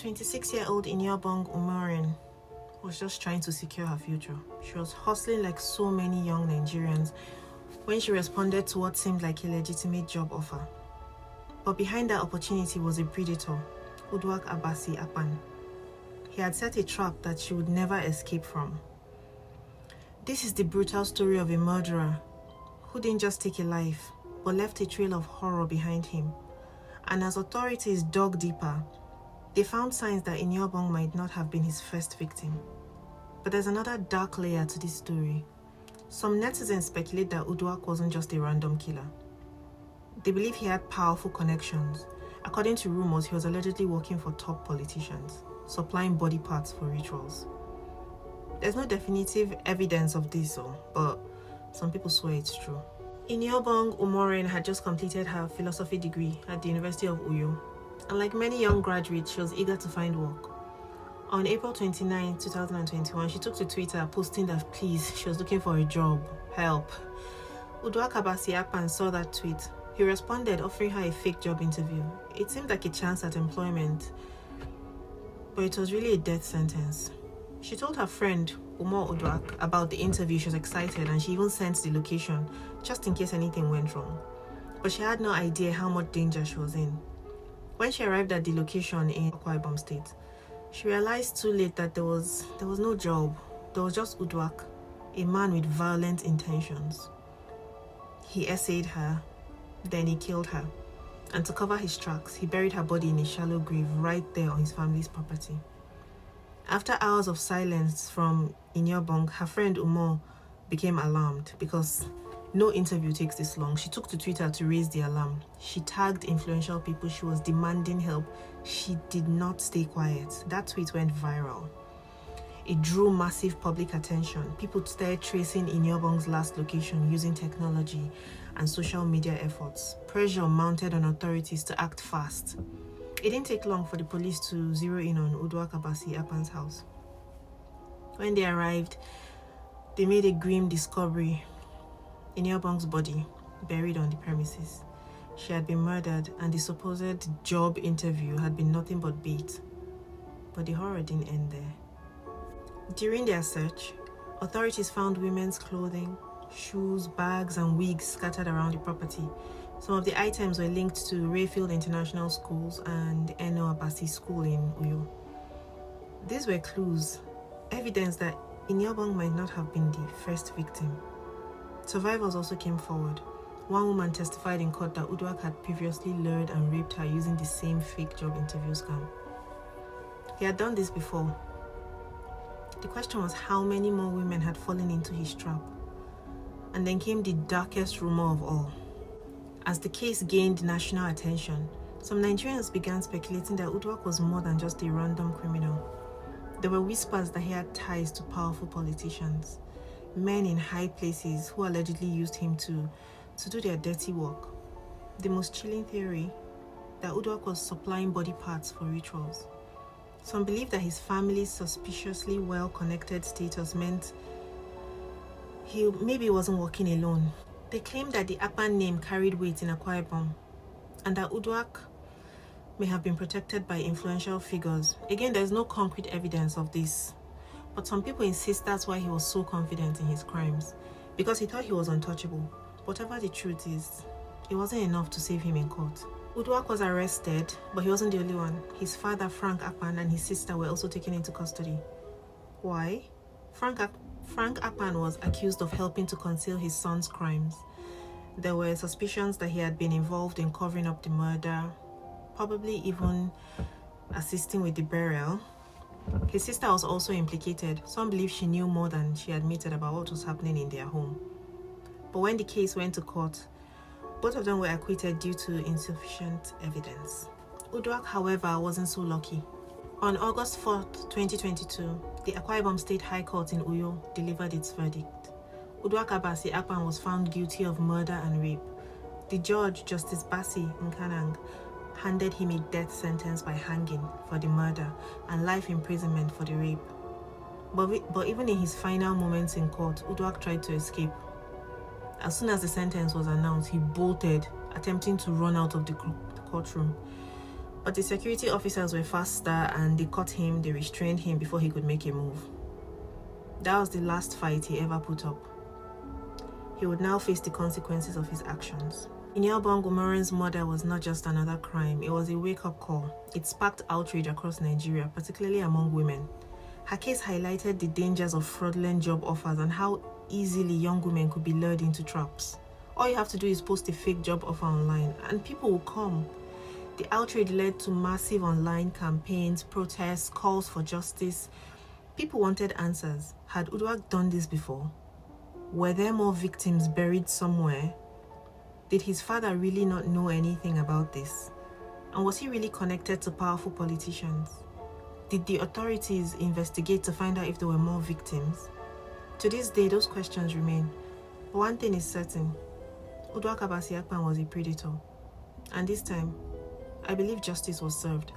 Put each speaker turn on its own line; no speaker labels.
26-year-old Iniobong Umoren was just trying to secure her future. She was hustling like so many young Nigerians when she responded to what seemed like a legitimate job offer. But behind that opportunity was a predator, Uduak Abasi Apan. He had set a trap that she would never escape from. This is the brutal story of a murderer who didn't just take a life, but left a trail of horror behind him. And as authorities dug deeper, they found signs that Iniobong might not have been his first victim. But there's another dark layer to this story. Some netizens speculate that Uduak wasn't just a random killer. They believe he had powerful connections. According to rumors, he was allegedly working for top politicians, supplying body parts for rituals. There's no definitive evidence of this, but some people swear it's true. Iniobong Umoren had just completed her philosophy degree at the University of Uyo, and like many young graduates, she was eager to find work. On April 29, 2021, she took to Twitter posting that please, she was looking for a job, help. Uduak Abasi Apan saw that tweet. He responded, offering her a fake job interview. It seemed like a chance at employment, but it was really a death sentence. She told her friend, Umo Uduak, about the interview. She was excited and she even sent the location, just in case anything went wrong. But she had no idea how much danger she was in. When she arrived at the location in Akwa Ibom State, she realized too late that there was no job. There was just Uduak, a man with violent intentions. He essayed her, then he killed her. And to cover his tracks, he buried her body in a shallow grave right there on his family's property. After hours of silence from Iniobong, her friend Umo became alarmed because no interview takes this long. She took to Twitter to raise the alarm. She tagged influential people. She was demanding help. She did not stay quiet. That tweet went viral. It drew massive public attention. People started tracing Iniobong's last location using technology and social media efforts. Pressure mounted on authorities to act fast. It didn't take long for the police to zero in on Uduak Abasi Apan's house. When they arrived, they made a grim discovery. Iniobong's body buried on the premises. She had been murdered and the supposed job interview had been nothing but bait. But the horror didn't end there. During their search, authorities found women's clothing, shoes, bags, and wigs scattered around the property. Some of the items were linked to Rayfield International Schools and Eno Abasi School in Uyo. These were clues, evidence that Iniobong might not have been the first victim. Survivors also came forward. One woman testified in court that Uduak had previously lured and raped her using the same fake job interview scam. He had done this before. The question was how many more women had fallen into his trap. And then came the darkest rumor of all. As the case gained national attention, some Nigerians began speculating that Uduak was more than just a random criminal. There were whispers that he had ties to powerful politicians, men in high places who allegedly used him to do their dirty work. The most chilling theory, that Uduak was supplying body parts for rituals. Some believe that his family's suspiciously well-connected status meant he maybe wasn't working alone. They claimed that the Apan name carried weight in Akwa Ibom, and that Uduak may have been protected by influential figures. Again, there's no concrete evidence of this, but some people insist that's why he was so confident in his crimes, because he thought he was untouchable. Whatever the truth is, it wasn't enough to save him in court. Uduak was arrested, but he wasn't the only one. His father, Frank Apan, and his sister were also taken into custody. Why? Frank Apan was accused of helping to conceal his son's crimes. There were suspicions that he had been involved in covering up the murder, probably even assisting with the burial. His sister was also implicated. Some believe she knew more than she admitted about what was happening in their home. But when the case went to court, both of them were acquitted due to insufficient evidence. Uduak, however, wasn't so lucky. On August 4th, 2022, the Akwa Ibom State High Court in Uyo delivered its verdict. Uduak Abasi Apan was found guilty of murder and rape. The judge, Justice Basi Nkanang, handed him a death sentence by hanging for the murder and life imprisonment for the rape. But even in his final moments in court, Uduak tried to escape. As soon as the sentence was announced, he bolted, attempting to run out of the courtroom. But the security officers were faster and they caught him, they restrained him before he could make a move. That was the last fight he ever put up. He would now face the consequences of his actions. Iniobong Umoren's murder was not just another crime, it was a wake-up call. It sparked outrage across Nigeria, particularly among women. Her case highlighted the dangers of fraudulent job offers and how easily young women could be lured into traps. All you have to do is post a fake job offer online and people will come. The outrage led to massive online campaigns, protests, calls for justice. People wanted answers. Had Uduak done this before? Were there more victims buried somewhere? Did his father really not know anything about this? And was he really connected to powerful politicians? Did the authorities investigate to find out if there were more victims? To this day, those questions remain. But one thing is certain. Uduak Abasi Akpan was a predator. And this time, I believe justice was served.